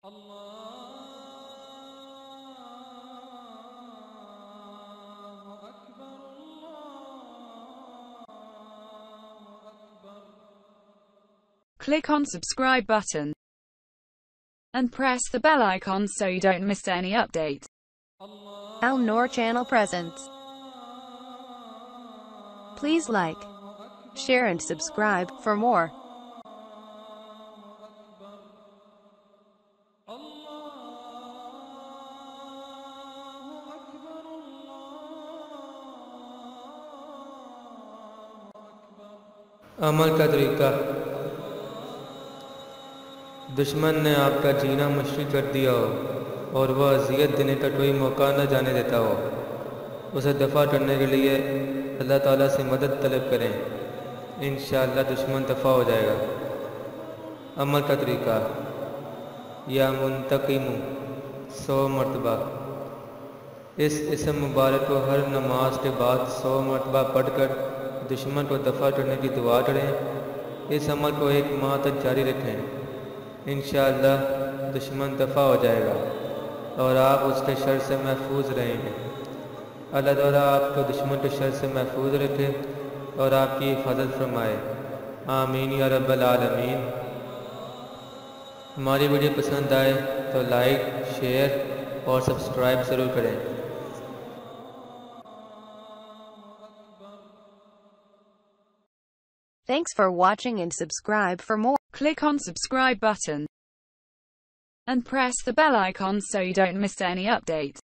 Click on subscribe button and press the bell icon so you don't miss any update. Al Noor Channel presents. Please like, share and subscribe for more. अमल का तरीका। दुश्मन ने आपका जीना मुश्किल कर दिया हो और वह अजियत देने का कोई मौका न जाने देता हो, उसे दफ़ा करने के लिए अल्लाह ताला से मदद तलब करें। इंशाअल्लाह दुश्मन दफ़ा हो जाएगा। अमल का तरीका। या मुंतकिमु 100 मरतबा। इस इसम मुबारक को हर नमाज के बाद 100 मरतबा पढ़कर दुश्मन को दफ़ा करने की दुआ करें। इस अमल को 1 माह तक जारी रखें। इंशाअल्लाह दुश्मन दफ़ा हो जाएगा और आप उसके शर से महफूज रहेंगे। अल्लाह ताला आपको दुश्मन के शर से महफूज रखे और आपकी हिफाजत फरमाए। आमीन या रब्बल आलमीन। हमारी वीडियो पसंद आए तो लाइक, शेयर और सब्सक्राइब ज़रूर करें। Thanks for watching and subscribe for more. Click on subscribe button and press the bell icon so you don't miss any update.